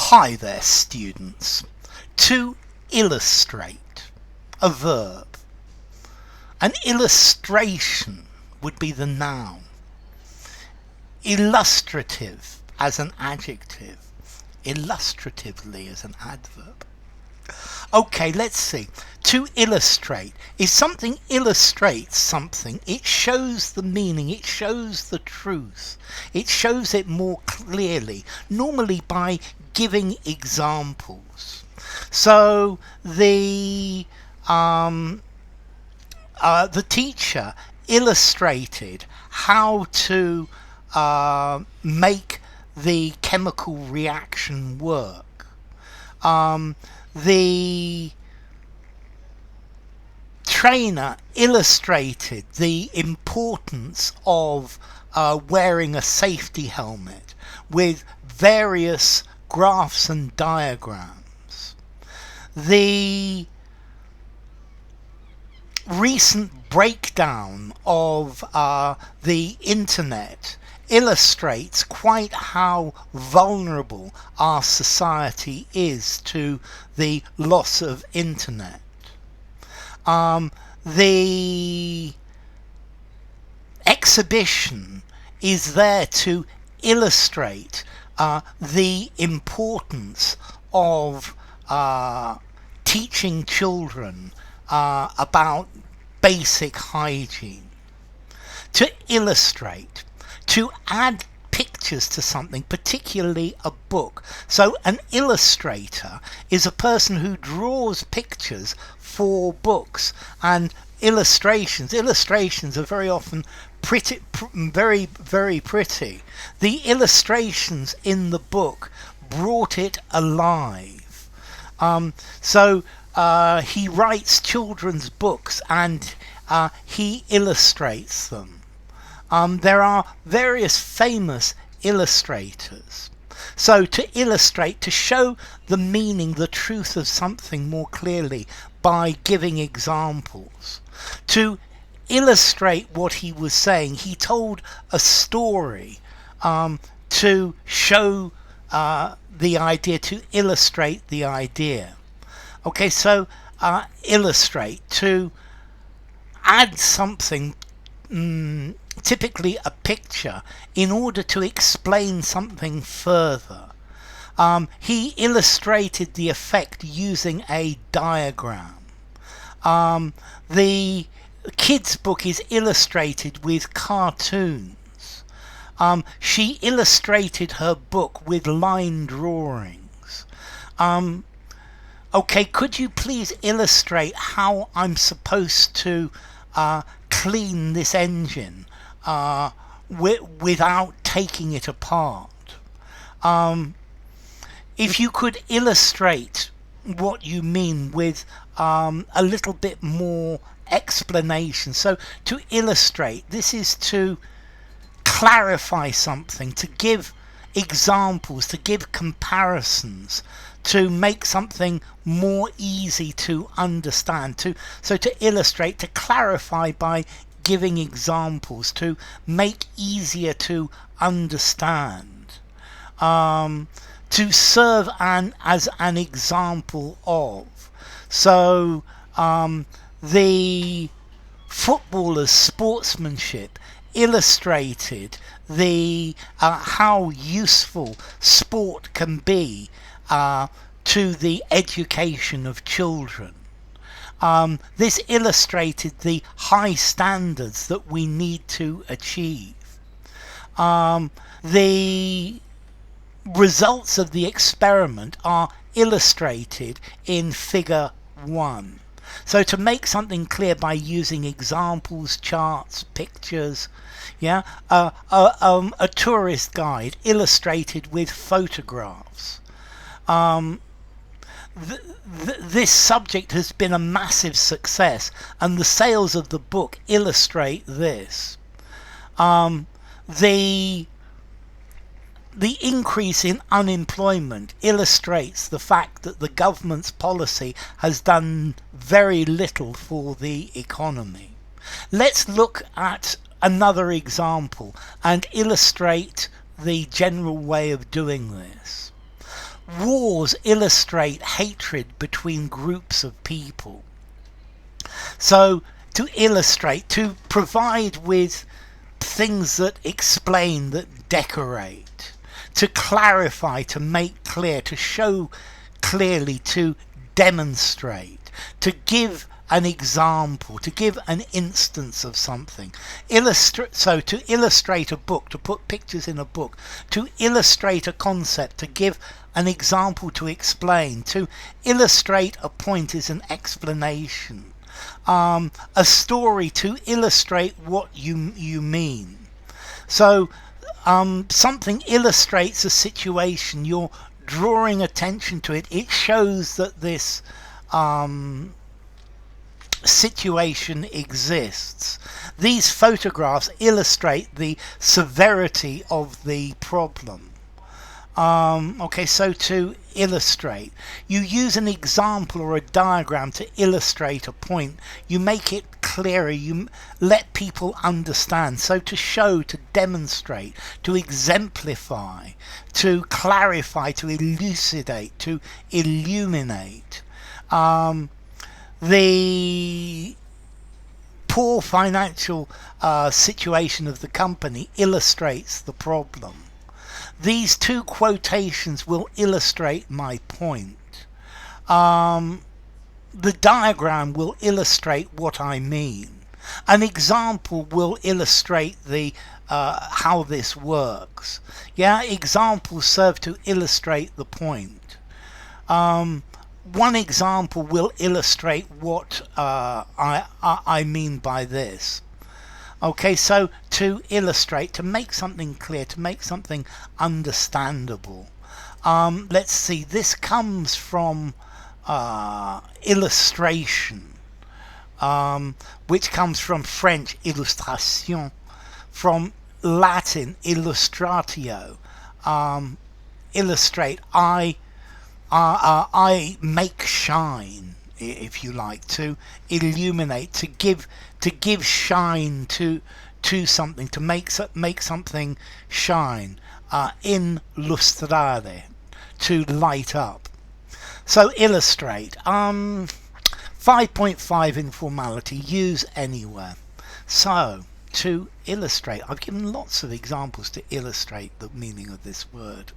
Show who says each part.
Speaker 1: Hi there, students. To illustrate, a verb. An illustration would be the noun. Illustrative as an adjective. Illustratively as an adverb. Okay, let's see. To illustrate. If something illustrates something, it shows the meaning, it shows the truth. It shows it more clearly, normally by giving examples. So the teacher illustrated how to make the chemical reaction work. The trainer illustrated the importance of wearing a safety helmet with various graphs and diagrams. The recent breakdown of the internet illustrates quite how vulnerable our society is to the loss of internet. The exhibition is there to illustrate the importance of teaching children about basic hygiene. To illustrate, to add pictures to something, particularly a book. So an illustrator is a person who draws pictures for books, and illustrations are very often pretty, very pretty. The illustrations in the book brought it alive. He writes children's books and he illustrates them. There are various famous illustrators. So to illustrate, to show the meaning, the truth of something more clearly by giving examples. To illustrate what he was saying, he told a story to show the idea, to illustrate the idea. Okay, so illustrate, to add something, typically a picture, in order to explain something further. He illustrated the effect using a diagram. The kids' book is illustrated with cartoons. She illustrated her book with line drawings. Okay, could you please illustrate how I'm supposed to clean this engine without taking it apart? If you could illustrate what you mean with a little bit more explanation. So to illustrate, this is to clarify something, to give examples, to give comparisons, to make something more easy to understand. So to illustrate, to clarify by giving examples, to make easier to understand, to serve as an example of. So the footballer's sportsmanship illustrated the how useful sport can be to the education of children. This illustrated the high standards that we need to achieve. The results of the experiment are illustrated in figure 1. So to make something clear by using examples, charts, pictures, a tourist guide illustrated with photographs. This subject has been a massive success, and the sales of the book illustrate this. The increase in unemployment illustrates the fact that the government's policy has done very little for the economy. Let's look at another example and illustrate the general way of doing this. Wars illustrate hatred between groups of people. So to illustrate, to provide with things that explain, that decorate, to clarify, to make clear, to show clearly, to demonstrate, to give an example, to give an instance of something. So to illustrate a book, to put pictures in a book, to illustrate a concept, to give an example, to explain, to illustrate a point is an explanation. A story to illustrate what you mean. So something illustrates a situation, you're drawing attention to it, it shows that this situation exists. These photographs illustrate the severity of the problem. Okay, so to illustrate, you use an example or a diagram to illustrate a point. You make it clearer, you let people understand. So to show, to demonstrate, to exemplify, to clarify, to elucidate, to illuminate. The poor financial situation of the company illustrates the problem. These two quotations will illustrate my point. The diagram will illustrate what I mean. An example will illustrate the how this works. Yeah, examples serve to illustrate the point. One example will illustrate what I mean by this. Okay, so to illustrate, to make something clear, to make something understandable. Let's see, this comes from illustration, which comes from French illustration, from Latin illustratio, illustrate. I make shine, if you like, to illuminate, to give shine to something, to make something shine. In lustrare, to light up. So illustrate. 5.5 informality, use anywhere. So to illustrate, I've given lots of examples to illustrate the meaning of this word.